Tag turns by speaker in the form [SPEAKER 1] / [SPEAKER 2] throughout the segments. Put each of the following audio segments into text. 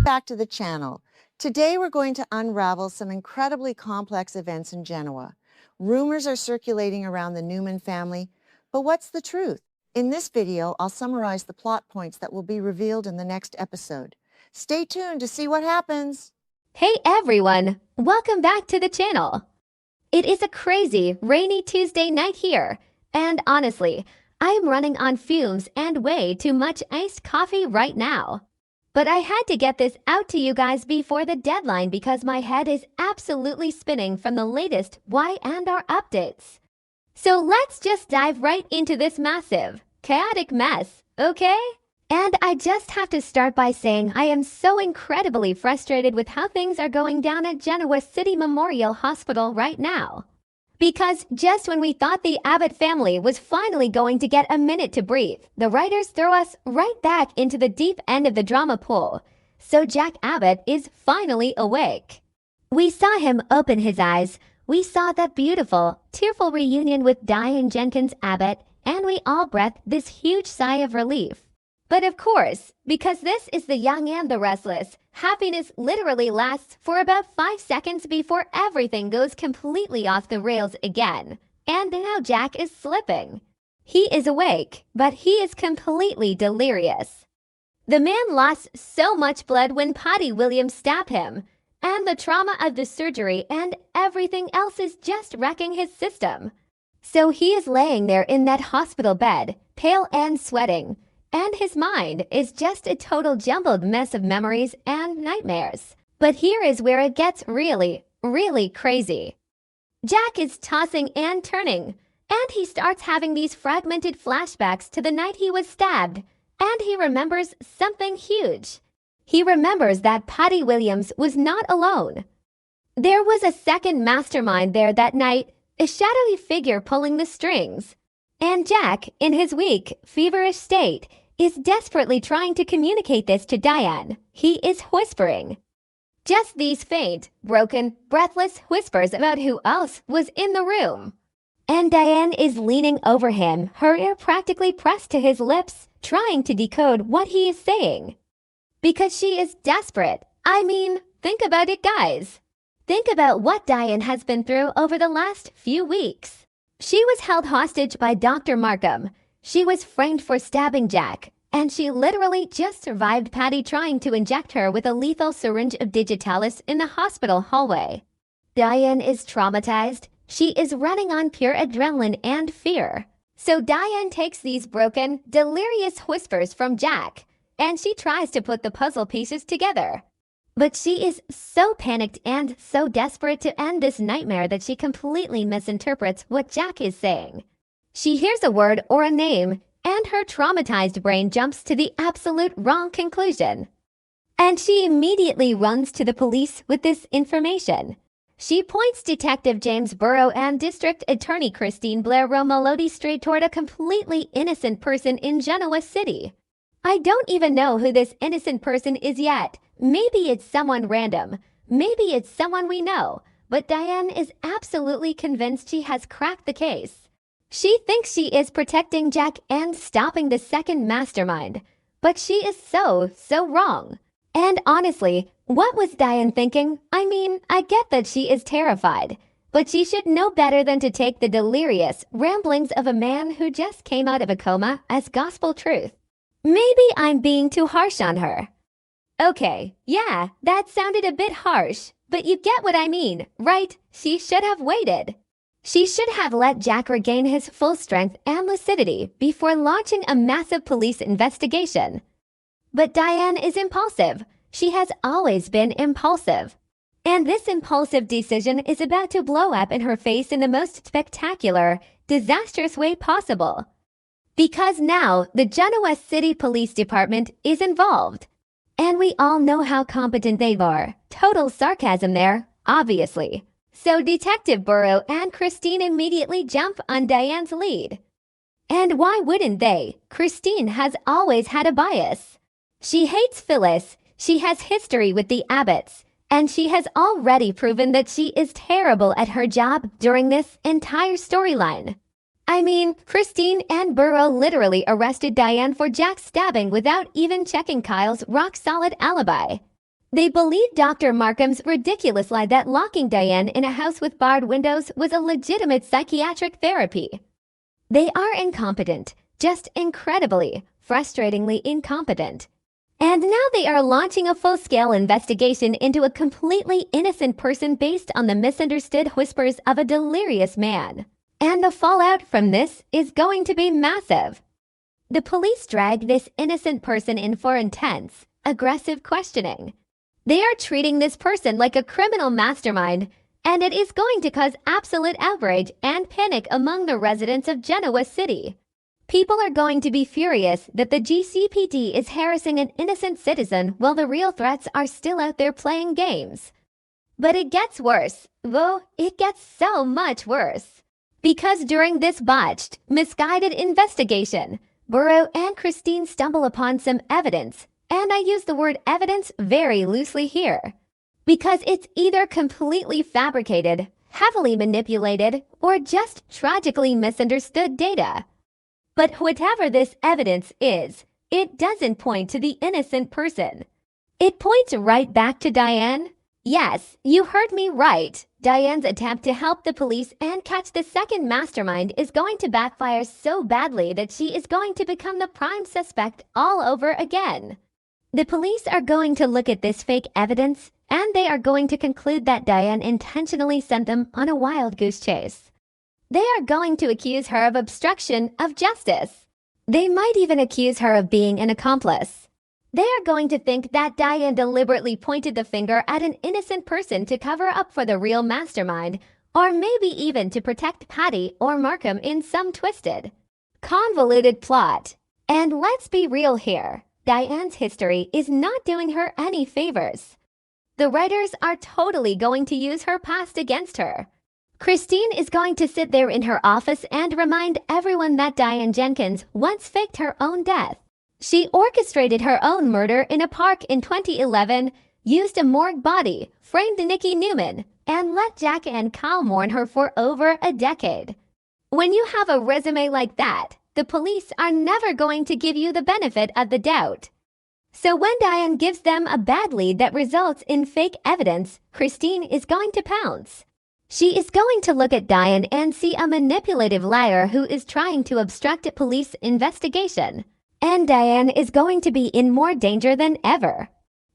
[SPEAKER 1] back to the channel. Today we're going to unravel some incredibly complex events in Genoa. Rumors are circulating around the Newman family, but what's the truth? In this video, I'll summarize the plot points that will be revealed in the next episode. Stay tuned to see what happens.
[SPEAKER 2] Hey everyone, welcome back to the channel. It is a crazy, rainy Tuesday night here, and honestly, I am running on fumes and way too much iced coffee right now. But I had to get this out to you guys before the deadline because my head is absolutely spinning from the latest Y&R updates. So let's just dive right into this massive, chaotic mess, okay? And I just have to start by saying I am so incredibly frustrated with how things are going down at Genoa City Memorial Hospital right now. Because just when we thought the Abbott family was finally going to get a minute to breathe, the writers throw us right back into the deep end of the drama pool. So Jack Abbott is finally awake. We saw him open his eyes. We saw that beautiful, tearful reunion with Diane Jenkins Abbott, and we all breathed this huge sigh of relief. But of course, because this is the young and the restless, happiness literally lasts for about 5 seconds before everything goes completely off the rails again. And now Jack is slipping. He is awake, but he is completely delirious. The man lost so much blood when Patty Williams stabbed him, and the trauma of the surgery and everything else is just wrecking his system. So he is laying there in that hospital bed, pale and sweating. And his mind is just a total jumbled mess of memories and nightmares. But here is where it gets really, really crazy. Jack is tossing and turning, and he starts having these fragmented flashbacks to the night he was stabbed, and he remembers something huge. He remembers that Patty Williams was not alone. There was a second mastermind there that night, a shadowy figure pulling the strings. And Jack, in his weak, feverish state, is desperately trying to communicate this to Diane. He is whispering. Just these faint, broken, breathless whispers about who else was in the room. And Diane is leaning over him, her ear practically pressed to his lips, trying to decode what he is saying. Because she is desperate. I mean, think about it, guys. Think about what Diane has been through over the last few weeks. She was held hostage by Dr. Markham. She was framed for stabbing Jack, and she literally just survived Patty trying to inject her with a lethal syringe of digitalis in the hospital hallway. Diane is traumatized. She is running on pure adrenaline and fear. So Diane takes these broken, delirious whispers from Jack, and she tries to put the puzzle pieces together. But she is so panicked and so desperate to end this nightmare that she completely misinterprets what Jack is saying. She hears a word or a name, and her traumatized brain jumps to the absolute wrong conclusion. And she immediately runs to the police with this information. She points Detective James Burrow and District Attorney Christine Blair Romolodi straight toward a completely innocent person in Genoa City. I don't even know who this innocent person is yet. Maybe it's someone random. Maybe it's someone we know. But Diane is absolutely convinced she has cracked the case. She thinks she is protecting Jack and stopping the second mastermind, but she is so wrong. And honestly, what was Diane thinking? I mean, I get that she is terrified, but she should know better than to take the delirious ramblings of a man who just came out of a coma as gospel truth. Maybe I'm being too harsh on her. Okay, yeah, that sounded a bit harsh, but you get what I mean, right? She should have waited. She should have let Jack regain his full strength and lucidity before launching a massive police investigation. But Diane is impulsive. She has always been impulsive. And this impulsive decision is about to blow up in her face in the most spectacular, disastrous way possible. Because now the Genoa City Police Department is involved. And we all know how competent they are. Total sarcasm there, obviously. So Detective Burrow and Christine immediately jump on Diane's lead. And why wouldn't they? Christine has always had a bias. She hates Phyllis, she has history with the Abbotts, and she has already proven that she is terrible at her job during this entire storyline. I mean, Christine and Burrow literally arrested Diane for Jack's stabbing without even checking Kyle's rock-solid alibi. They believe Dr. Markham's ridiculous lie that locking Diane in a house with barred windows was a legitimate psychiatric therapy. They are incompetent, just incredibly, frustratingly incompetent. And now they are launching a full-scale investigation into a completely innocent person based on the misunderstood whispers of a delirious man. And the fallout from this is going to be massive. The police drag this innocent person in for intense, aggressive questioning. They are treating this person like a criminal mastermind, and it is going to cause absolute outrage and panic among the residents of Genoa City. People are going to be furious that the GCPD is harassing an innocent citizen while the real threats are still out there playing games. But it gets worse. Though it gets so much worse. Because during this botched, misguided investigation, Burrow and Christine stumble upon some evidence, and I use the word evidence very loosely here. Because it's either completely fabricated, heavily manipulated, or just tragically misunderstood data. But whatever this evidence is, it doesn't point to the innocent person. It points right back to Diane. Yes, you heard me right. Diane's attempt to help the police and catch the second mastermind is going to backfire so badly that she is going to become the prime suspect all over again. The police are going to look at this fake evidence, and they are going to conclude that Diane intentionally sent them on a wild goose chase. They are going to accuse her of obstruction of justice. They might even accuse her of being an accomplice. They are going to think that Diane deliberately pointed the finger at an innocent person to cover up for the real mastermind, or maybe even to protect Patty or Markham in some twisted, convoluted plot. And let's be real here, Diane's history is not doing her any favors. The writers are totally going to use her past against her. Christine is going to sit there in her office and remind everyone that Diane Jenkins once faked her own death. She orchestrated her own murder in a park in 2011, used a morgue body, framed Nikki Newman, and let Jack and Kyle mourn her for over a decade. When you have a resume like that, the police are never going to give you the benefit of the doubt. So when Diane gives them a bad lead that results in fake evidence, Christine is going to pounce. She is going to look at Diane and see a manipulative liar who is trying to obstruct a police investigation. And Diane is going to be in more danger than ever.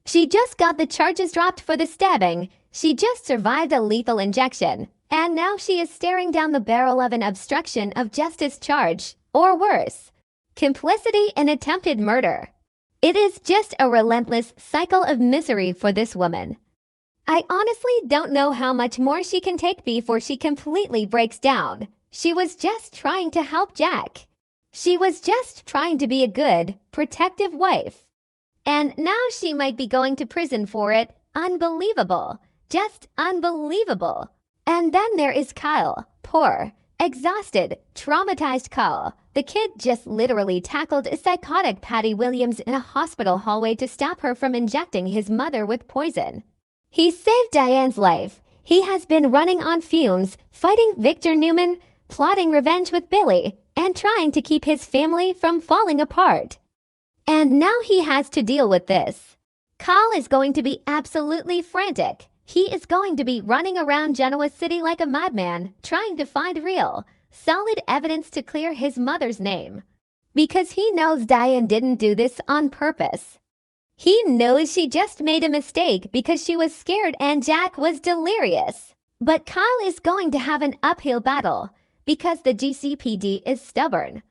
[SPEAKER 2] She just got the charges dropped for the stabbing, she just survived a lethal injection, and now she is staring down the barrel of an obstruction of justice charge, or worse, complicity in attempted murder. It is just a relentless cycle of misery for this woman. I honestly don't know how much more she can take before she completely breaks down. She was just trying to help Jack. She was just trying to be a good, protective wife. And now she might be going to prison for it. Unbelievable. Just unbelievable. And then there is Kyle. Poor, exhausted, traumatized Kyle. The kid just literally tackled a psychotic Patty Williams in a hospital hallway to stop her from injecting his mother with poison. He saved Diane's life. He has been running on fumes, fighting Victor Newman, plotting revenge with Billy, and trying to keep his family from falling apart. And now he has to deal with this. Kyle is going to be absolutely frantic. He is going to be running around Genoa City like a madman, trying to find real, solid evidence to clear his mother's name. Because he knows Diane didn't do this on purpose. He knows she just made a mistake because she was scared and Jack was delirious. But Kyle is going to have an uphill battle because the GCPD is stubborn.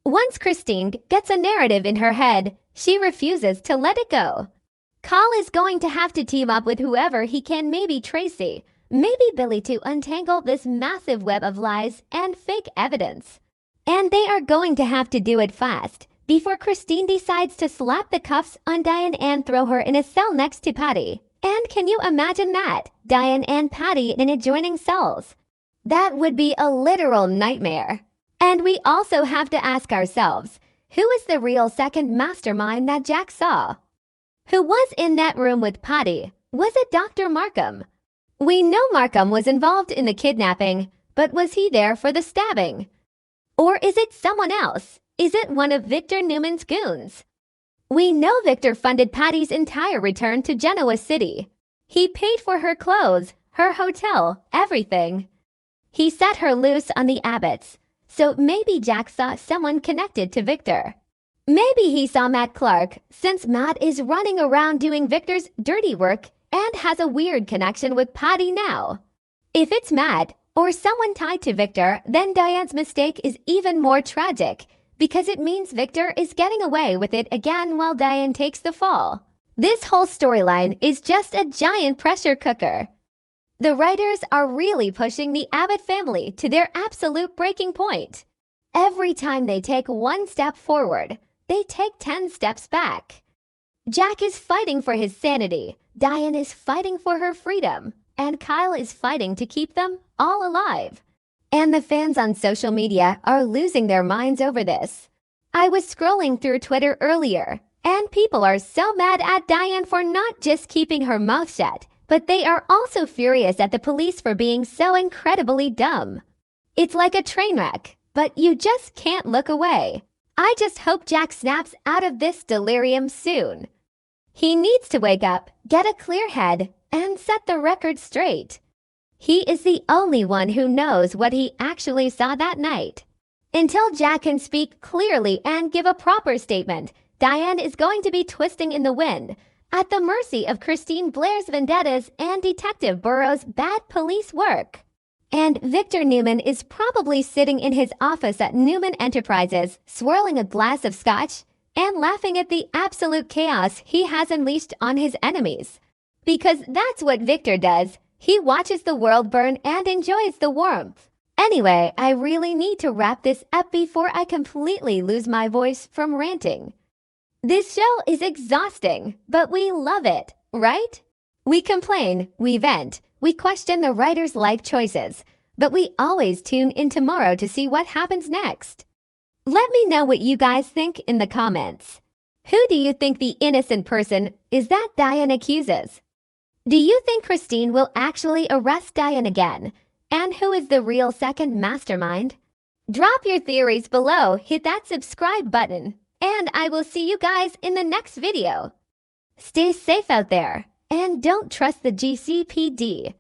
[SPEAKER 2] Once Christine gets a narrative in her head, she refuses to let it go. Kyle is going to have to team up with whoever he can, maybe Tracy, maybe Billy, to untangle this massive web of lies and fake evidence. And they are going to have to do it fast, before Christine decides to slap the cuffs on Diane and throw her in a cell next to Patty. And can you imagine that? Diane and Patty in adjoining cells. That would be a literal nightmare. And we also have to ask ourselves, who is the real second mastermind that Jack saw? Who was in that room with Patty? Was it Dr. Markham? We know Markham was involved in the kidnapping, but was he there for the stabbing? Or is it someone else? Is it one of Victor Newman's goons? We know Victor funded Patty's entire return to Genoa City. He paid for her clothes, her hotel, everything. He set her loose on the Abbotts, so maybe Jack saw someone connected to Victor. Maybe he saw Matt Clark, since Matt is running around doing Victor's dirty work and has a weird connection with Patty now. If it's Matt, or someone tied to Victor, then Diane's mistake is even more tragic, because it means Victor is getting away with it again while Diane takes the fall. This whole storyline is just a giant pressure cooker. The writers are really pushing the Abbott family to their absolute breaking point. Every time they take one step forward, they take 10 steps back. Jack is fighting for his sanity, Diane is fighting for her freedom, and Kyle is fighting to keep them all alive. And the fans on social media are losing their minds over this. I was scrolling through Twitter earlier, and people are so mad at Diane for not just keeping her mouth shut, but they are also furious at the police for being so incredibly dumb. It's like a train wreck, but you just can't look away. I just hope Jack snaps out of this delirium soon. He needs to wake up, get a clear head, and set the record straight. He is the only one who knows what he actually saw that night. Until Jack can speak clearly and give a proper statement, Diane is going to be twisting in the wind, at the mercy of Christine Blair's vendettas and Detective Burroughs' bad police work. And Victor Newman is probably sitting in his office at Newman Enterprises, swirling a glass of scotch and laughing at the absolute chaos he has unleashed on his enemies. Because that's what Victor does. He watches the world burn and enjoys the warmth. Anyway, I really need to wrap this up before I completely lose my voice from ranting. This show is exhausting, but we love it, right? We complain, we vent, we question the writers' life choices, but we always tune in tomorrow to see what happens next. Let me know what you guys think in the comments. Who do you think the innocent person is that Diane accuses? Do you think Christine will actually arrest Diane again? And who is the real second mastermind? Drop your theories below, hit that subscribe button, and I will see you guys in the next video. Stay safe out there, and don't trust the GCPD.